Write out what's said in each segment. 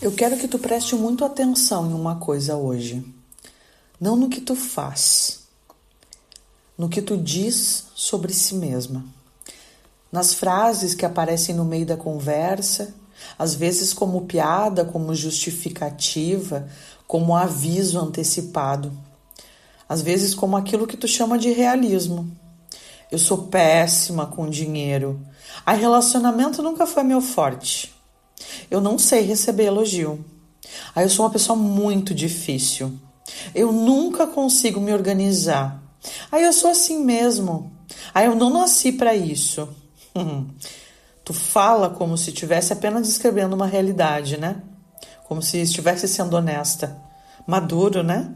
Eu quero que tu preste muito atenção em uma coisa hoje. Não no que tu faz, no que tu diz sobre si mesma. Nas frases que aparecem no meio da conversa, às vezes como piada, como justificativa, como aviso antecipado. Às vezes como aquilo que tu chama de realismo. Eu sou péssima com dinheiro. A relacionamento nunca foi meu forte. Eu não sei receber elogio. Eu sou uma pessoa muito difícil. Eu nunca consigo me organizar. Eu sou assim mesmo. Eu não nasci para isso. Tu fala como se estivesse apenas descrevendo uma realidade, né? Como se estivesse sendo honesta. Maduro, né?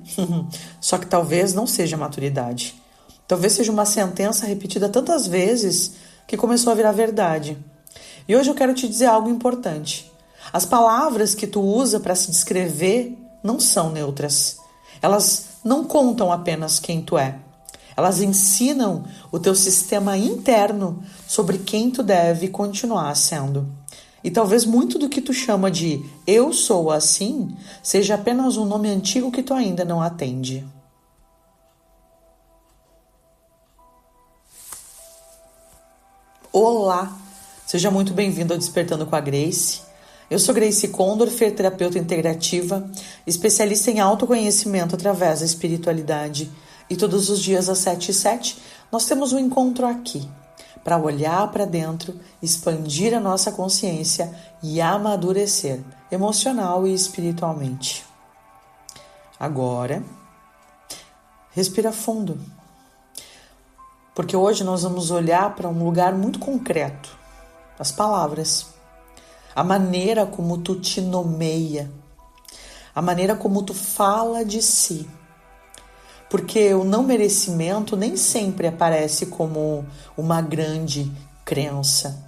Só que talvez não seja maturidade. Talvez seja uma sentença repetida tantas vezes que começou a virar verdade. E hoje eu quero te dizer algo importante. As palavras que tu usa para se descrever não são neutras. Elas não contam apenas quem tu é. Elas ensinam o teu sistema interno sobre quem tu deve continuar sendo. E talvez muito do que tu chama de eu sou assim seja apenas um nome antigo que tu ainda não atende. Olá! Seja muito bem-vindo ao Despertando com a Grace. Eu sou Grace Condorfer, terapeuta integrativa, especialista em autoconhecimento através da espiritualidade. E todos os dias às 7h07 nós temos um encontro aqui para olhar para dentro, expandir a nossa consciência e amadurecer emocional e espiritualmente. Agora, respira fundo, porque hoje nós vamos olhar para um lugar muito concreto, as palavras. A maneira como tu te nomeia, a maneira como tu fala de si. Porque o não merecimento nem sempre aparece como uma grande crença.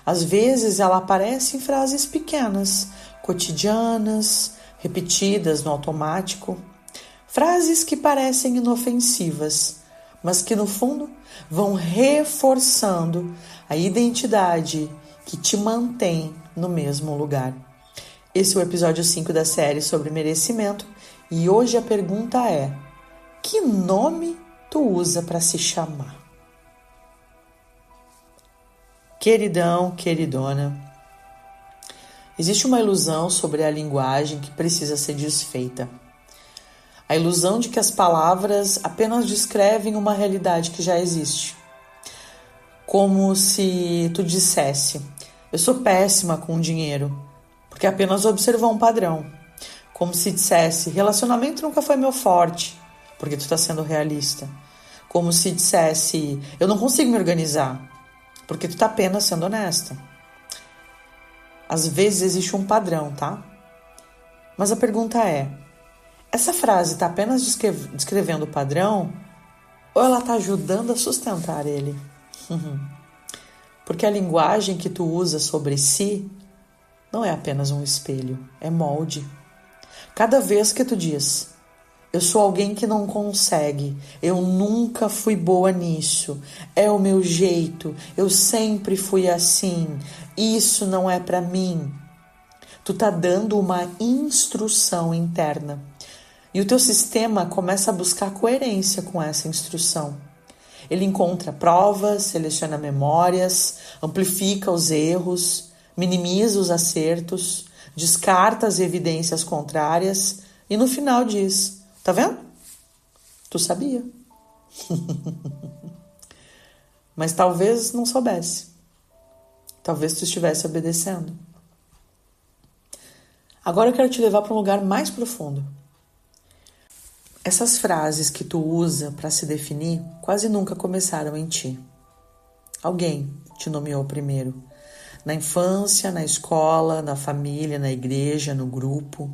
Às vezes ela aparece em frases pequenas, cotidianas, repetidas no automático. Frases que parecem inofensivas, mas que no fundo vão reforçando a identidade que te mantém no mesmo lugar. Esse é o episódio 5 da série sobre merecimento e hoje a pergunta é: que nome tu usa para se chamar? Queridão, queridona, existe uma ilusão sobre a linguagem que precisa ser desfeita. A ilusão de que as palavras apenas descrevem uma realidade que já existe. Como se tu dissesse: eu sou péssima com dinheiro, porque apenas observou um padrão. Como se dissesse: relacionamento nunca foi meu forte, porque tu tá sendo realista. Como se dissesse: eu não consigo me organizar, porque tu tá apenas sendo honesta. Às vezes existe um padrão, tá? Mas a pergunta é: essa frase tá apenas descrevendo o padrão ou ela tá ajudando a sustentar ele? Porque a linguagem que tu usa sobre si não é apenas um espelho, é molde. Cada vez que tu diz: eu sou alguém que não consegue, eu nunca fui boa nisso, é o meu jeito, eu sempre fui assim, isso não é pra mim. Tu tá dando uma instrução interna. E o teu sistema começa a buscar coerência com essa instrução. Ele encontra provas, seleciona memórias, amplifica os erros, minimiza os acertos, descarta as evidências contrárias e no final diz: tá vendo? Tu sabia. Mas talvez não soubesse. Talvez tu estivesse obedecendo. Agora eu quero te levar para um lugar mais profundo. Essas frases que tu usa para se definir quase nunca começaram em ti. Alguém te nomeou primeiro. Na infância, na escola, na família, na igreja, no grupo.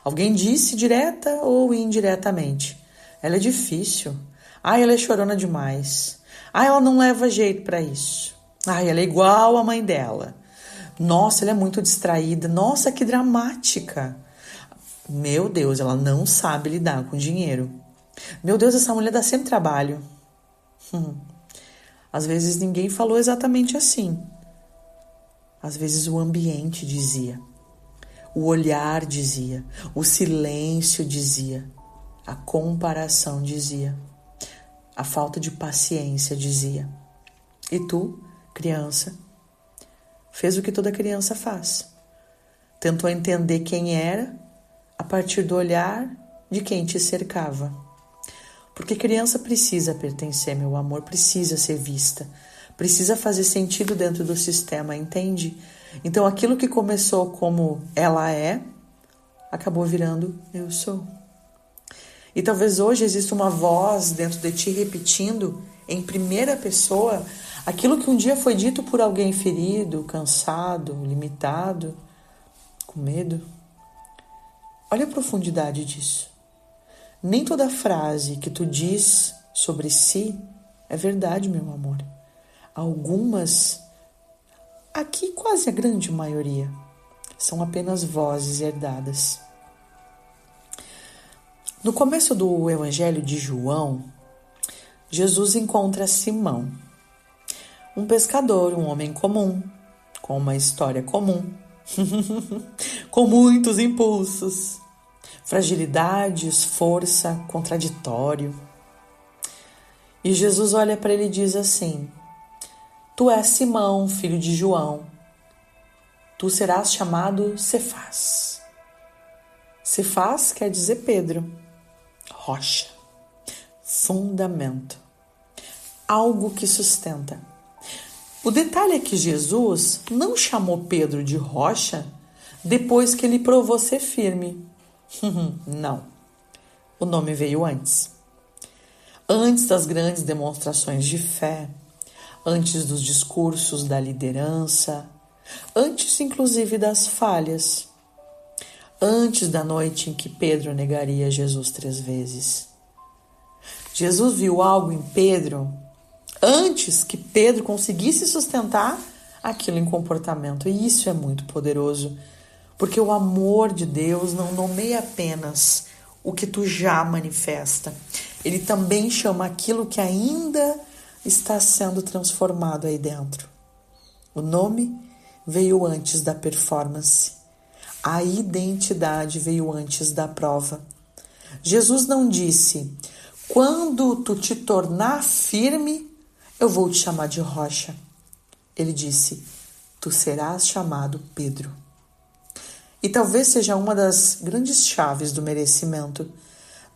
Alguém disse direta ou indiretamente: ela é difícil. Ela é chorona demais. Ela não leva jeito para isso. Ela é igual à mãe dela. Nossa, ela é muito distraída. Nossa, que dramática. Meu Deus, ela não sabe lidar com dinheiro. Meu Deus, essa mulher dá sempre trabalho. Às vezes ninguém falou exatamente assim. Às vezes o ambiente dizia. o olhar dizia, o silêncio dizia, a comparação dizia, a falta de paciência dizia. E tu, criança, fez o que toda criança faz. Tentou entender quem era a partir do olhar de quem te cercava. Porque criança precisa pertencer, meu amor, precisa ser vista, precisa fazer sentido dentro do sistema, entende? Então aquilo que começou como ela é, acabou virando eu sou. E talvez hoje exista uma voz dentro de ti repetindo em primeira pessoa aquilo que um dia foi dito por alguém ferido, cansado, limitado, com medo. Olha a profundidade disso. Nem toda frase que tu diz sobre si é verdade, meu amor. Algumas, aqui quase a grande maioria, são apenas vozes herdadas. No começo do Evangelho de João, Jesus encontra Simão, um pescador, um homem comum, com uma história comum, com muitos impulsos, fragilidades, força, contraditório. E Jesus olha para ele e diz assim: tu és Simão, filho de João, tu serás chamado Cefás. Cefás quer dizer Pedro, rocha, fundamento, algo que sustenta. O detalhe é que Jesus não chamou Pedro de rocha depois que ele provou ser firme. Não, o nome veio antes. Antes das grandes demonstrações de fé, antes dos discursos da liderança, antes inclusive das falhas, antes da noite em que Pedro negaria Jesus 3 vezes. Jesus viu algo em Pedro antes que Pedro conseguisse sustentar aquilo em comportamento. E isso é muito poderoso, porque o amor de Deus não nomeia apenas o que tu já manifesta. Ele também chama aquilo que ainda está sendo transformado aí dentro. O nome veio antes da performance. A identidade veio antes da prova. Jesus não disse: quando tu te tornar firme, eu vou te chamar de rocha. Ele disse: tu serás chamado Pedro. E talvez seja uma das grandes chaves do merecimento.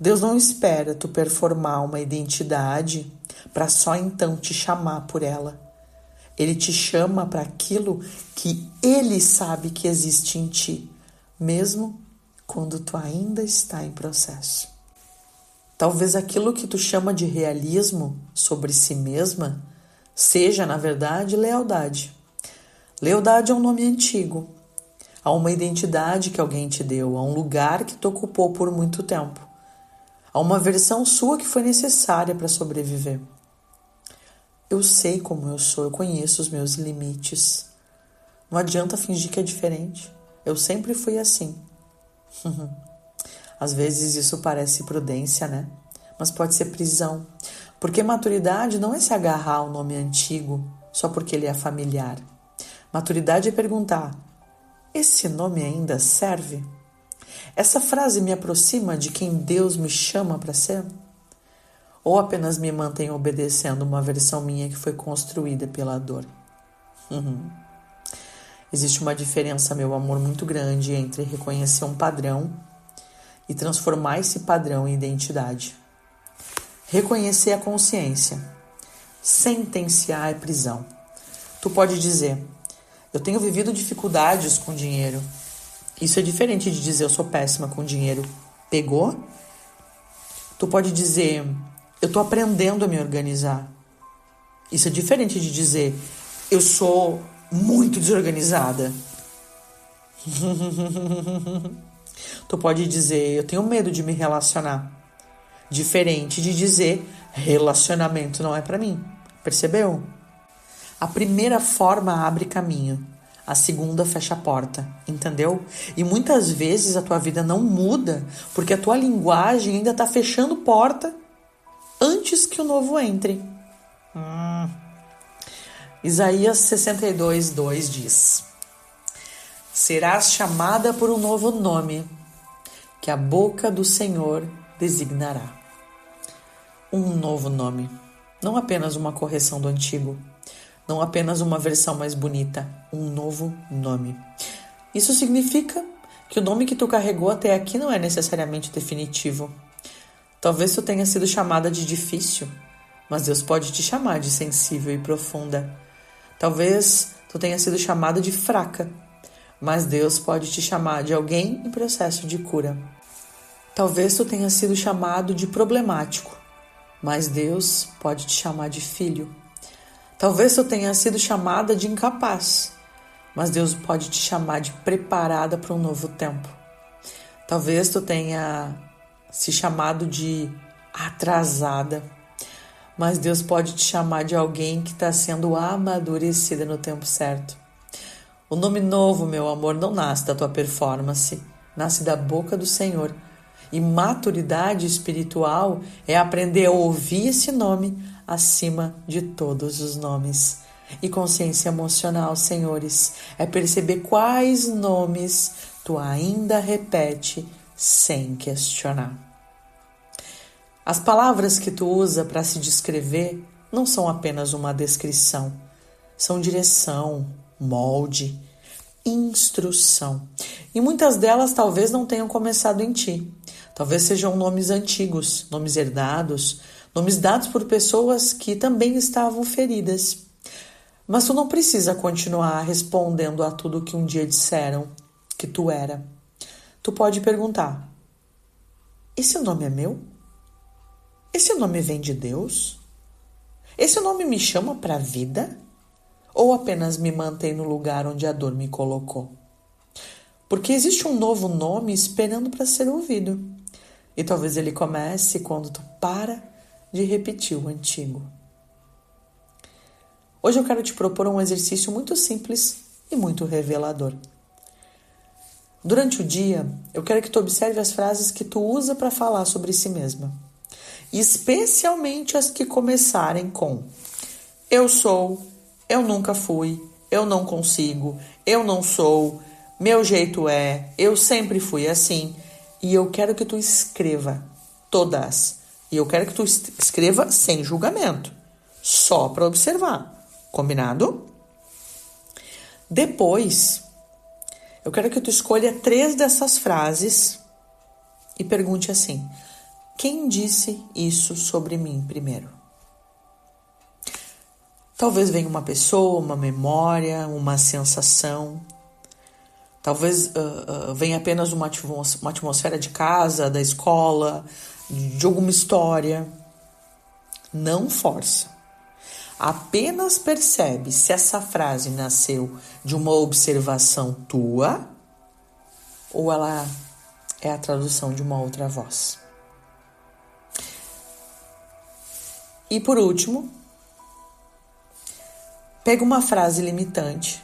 Deus não espera tu performar uma identidade para só então te chamar por ela. Ele te chama para aquilo que Ele sabe que existe em ti, mesmo quando tu ainda está em processo. Talvez aquilo que tu chama de realismo sobre si mesma seja, na verdade, lealdade. Lealdade é um nome antigo, a uma identidade que alguém te deu, a um lugar que tu ocupou por muito tempo, a uma versão sua que foi necessária para sobreviver. Eu sei como eu sou, eu conheço os meus limites. Não adianta fingir que é diferente. Eu sempre fui assim. Às vezes isso parece prudência, né? Mas pode ser prisão. Porque maturidade não é se agarrar ao nome antigo só porque ele é familiar. Maturidade é perguntar: esse nome ainda serve? Essa frase me aproxima de quem Deus me chama para ser? Ou apenas me mantém obedecendo uma versão minha que foi construída pela dor? Existe uma diferença, meu amor, muito grande entre reconhecer um padrão e transformar esse padrão em identidade. Reconhecer a consciência. Sentenciar é prisão. Tu pode dizer: eu tenho vivido dificuldades com dinheiro. Isso é diferente de dizer: eu sou péssima com dinheiro. Pegou? Tu pode dizer: eu tô aprendendo a me organizar. Isso é diferente de dizer: eu sou muito desorganizada. Tu pode dizer: eu tenho medo de me relacionar. Diferente de dizer: relacionamento não é pra mim. Percebeu? A primeira forma abre caminho, a segunda fecha a porta, entendeu? E muitas vezes a tua vida não muda porque a tua linguagem ainda tá fechando porta antes que o novo entre. Isaías 62:2 diz: serás chamada por um novo nome, que a boca do Senhor designará. Um novo nome, não apenas uma correção do antigo, não apenas uma versão mais bonita, um novo nome. Isso significa que o nome que tu carregou até aqui não é necessariamente definitivo. Talvez tu tenha sido chamada de difícil, mas Deus pode te chamar de sensível e profunda. Talvez tu tenha sido chamada de fraca, mas Deus pode te chamar de alguém em processo de cura. Talvez tu tenha sido chamado de problemático, mas Deus pode te chamar de filho. Talvez tu tenha sido chamada de incapaz, mas Deus pode te chamar de preparada para um novo tempo. Talvez tu tenha se chamado de atrasada, mas Deus pode te chamar de alguém que está sendo amadurecida no tempo certo. O nome novo, meu amor, não nasce da tua performance, nasce da boca do Senhor. E maturidade espiritual é aprender a ouvir esse nome acima de todos os nomes. E consciência emocional, senhores, é perceber quais nomes tu ainda repete sem questionar. As palavras que tu usa para se descrever não são apenas uma descrição, são direção, molde, instrução. E muitas delas talvez não tenham começado em ti. Talvez sejam nomes antigos, nomes herdados, nomes dados por pessoas que também estavam feridas. Mas tu não precisa continuar respondendo a tudo que um dia disseram que tu era. Tu pode perguntar: esse nome é meu? Esse nome vem de Deus? Esse nome me chama para a vida? Ou apenas me mantém no lugar onde a dor me colocou? Porque existe um novo nome esperando para ser ouvido. E talvez ele comece quando tu para de repetir o antigo. Hoje eu quero te propor um exercício muito simples e muito revelador. Durante o dia, eu quero que tu observe as frases que tu usa para falar sobre si mesma. Especialmente as que começarem com eu sou, eu nunca fui, eu não consigo, eu não sou, meu jeito é, eu sempre fui assim. E eu quero que tu escreva todas. E eu quero que tu escreva sem julgamento, só para observar. Combinado? Depois, eu quero que tu escolha 3 dessas frases e pergunte assim: quem disse isso sobre mim primeiro? Talvez venha uma pessoa, uma memória, uma sensação. Talvez venha apenas uma atmosfera de casa, da escola, de alguma história. Não força. Apenas percebe se essa frase nasceu de uma observação tua ou ela é a tradução de uma outra voz. E por último, pega uma frase limitante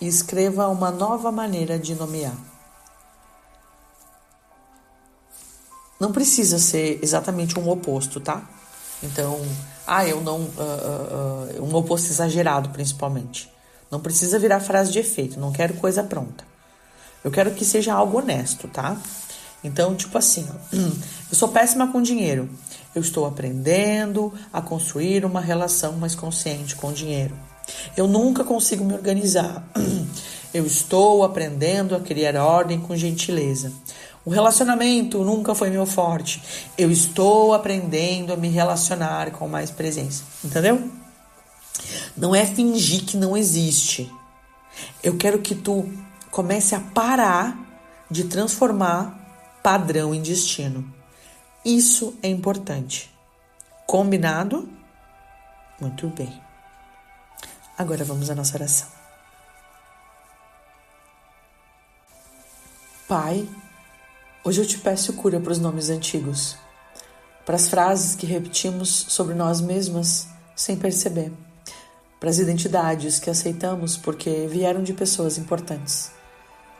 e escreva uma nova maneira de nomear. Não precisa ser exatamente um oposto, tá? Então, eu não... um oposto exagerado, principalmente. Não precisa virar frase de efeito, não quero coisa pronta. Eu quero que seja algo honesto, tá? Então, tipo assim, eu sou péssima com dinheiro. Eu estou aprendendo a construir uma relação mais consciente com o dinheiro. Eu nunca consigo me organizar. Eu estou aprendendo a criar ordem com gentileza. O relacionamento nunca foi meu forte. Eu estou aprendendo a me relacionar com mais presença. Entendeu? Não é fingir que não existe. Eu quero que tu comece a parar de transformar padrão em destino. Isso é importante. Combinado? Muito bem. Agora vamos à nossa oração. Pai, hoje eu te peço cura para os nomes antigos, para as frases que repetimos sobre nós mesmas sem perceber, para as identidades que aceitamos porque vieram de pessoas importantes,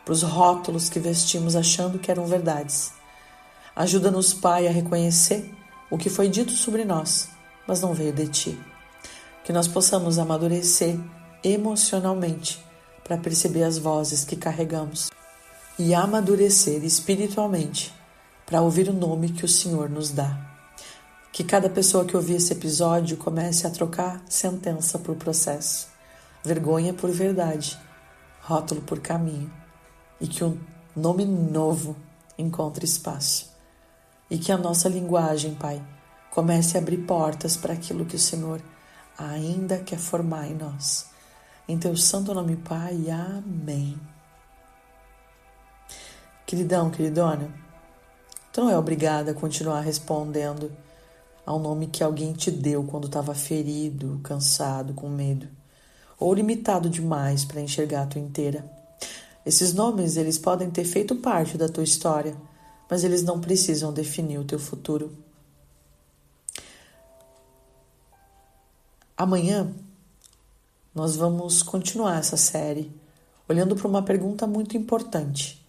para os rótulos que vestimos achando que eram verdades. Ajuda-nos, Pai, a reconhecer o que foi dito sobre nós, mas não veio de Ti. Que nós possamos amadurecer emocionalmente para perceber as vozes que carregamos e amadurecer espiritualmente para ouvir o nome que o Senhor nos dá. Que cada pessoa que ouvir esse episódio comece a trocar sentença por processo, vergonha por verdade, rótulo por caminho, e que um nome novo encontre espaço. E que a nossa linguagem, Pai, comece a abrir portas para aquilo que o Senhor ainda quer formar em nós. Em Teu santo nome, Pai, amém. Queridão, queridona, tu não é obrigada a continuar respondendo ao nome que alguém te deu quando estava ferido, cansado, com medo, ou limitado demais para enxergar a tua inteira. Esses nomes, eles podem ter feito parte da tua história, mas eles não precisam definir o teu futuro. Amanhã, nós vamos continuar essa série olhando para uma pergunta muito importante.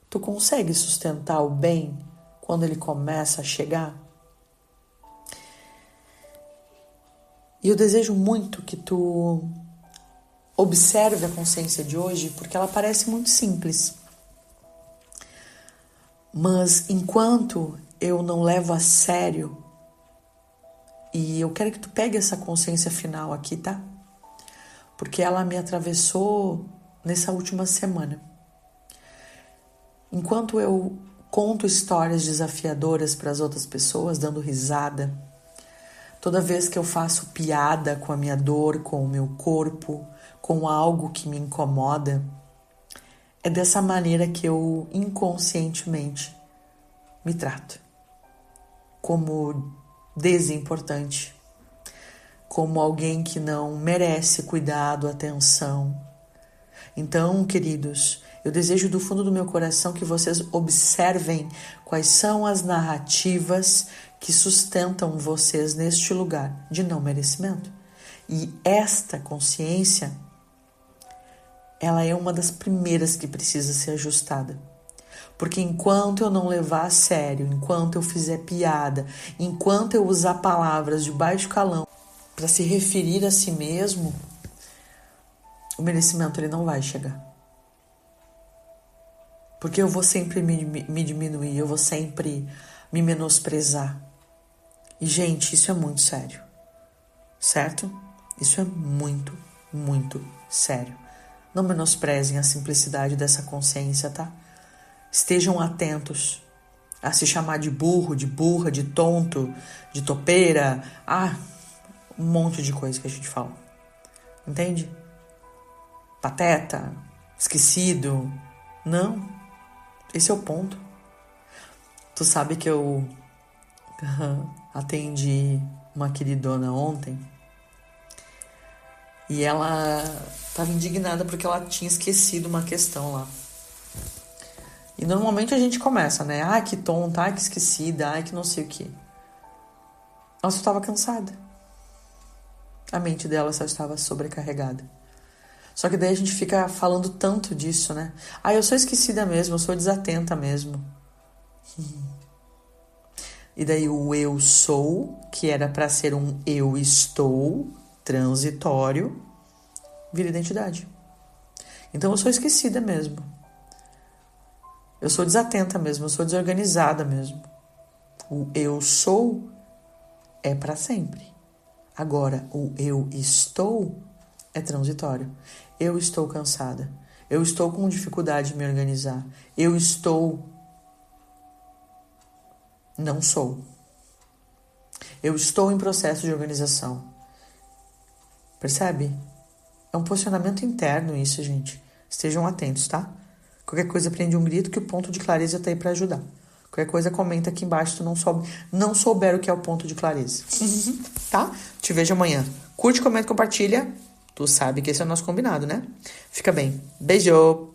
Tu consegue sustentar o bem quando ele começa a chegar? E eu desejo muito que tu observe a consciência de hoje, porque ela parece muito simples. Mas enquanto eu não levo a sério, e eu quero que tu pegue essa consciência final aqui, tá? Porque ela me atravessou nessa última semana. Enquanto eu conto histórias desafiadoras para as outras pessoas, dando risada, toda vez que eu faço piada com a minha dor, com o meu corpo, com algo que me incomoda, é dessa maneira que eu inconscientemente me trato. Como desimportante, como alguém que não merece cuidado, atenção. Então, queridos, eu desejo do fundo do meu coração que vocês observem quais são as narrativas que sustentam vocês neste lugar de não merecimento. E esta consciência, ela é uma das primeiras que precisa ser ajustada. Porque enquanto eu não levar a sério, enquanto eu fizer piada, enquanto eu usar palavras de baixo calão para se referir a si mesmo, o merecimento ele não vai chegar. Porque eu vou sempre me diminuir, eu vou sempre me menosprezar. E, gente, isso é muito sério. Certo? Isso é muito, muito sério. Não menosprezem a simplicidade dessa consciência, tá? Estejam atentos a se chamar de burro, de burra, de tonto, de topeira. Um monte de coisa que a gente fala. Entende? Pateta, esquecido. Não. Esse é o ponto. Tu sabe que eu atendi uma queridona ontem e ela estava indignada porque ela tinha esquecido uma questão lá. E normalmente a gente começa, né? Que tonta, que esquecida, que não sei o quê. Ela só estava cansada. A mente dela só estava sobrecarregada. Só que daí a gente fica falando tanto disso, né? Eu sou esquecida mesmo, eu sou desatenta mesmo. E daí o eu sou, que era para ser um eu estou, transitório, vira identidade. Então eu sou esquecida mesmo. Eu sou desatenta mesmo, eu sou desorganizada mesmo. O eu sou é para sempre. Agora, o eu estou é transitório. Eu estou cansada. Eu estou com dificuldade de me organizar. Eu estou... Não sou. Eu estou em processo de organização. Percebe? É um posicionamento interno isso, gente. Estejam atentos, tá? Qualquer coisa, prende um grito que o ponto de clareza tá aí para ajudar. Qualquer coisa, comenta aqui embaixo se tu não souber o que é o ponto de clareza. Tá? Te vejo amanhã. Curte, comenta, compartilha. Tu sabe que esse é o nosso combinado, né? Fica bem. Beijo!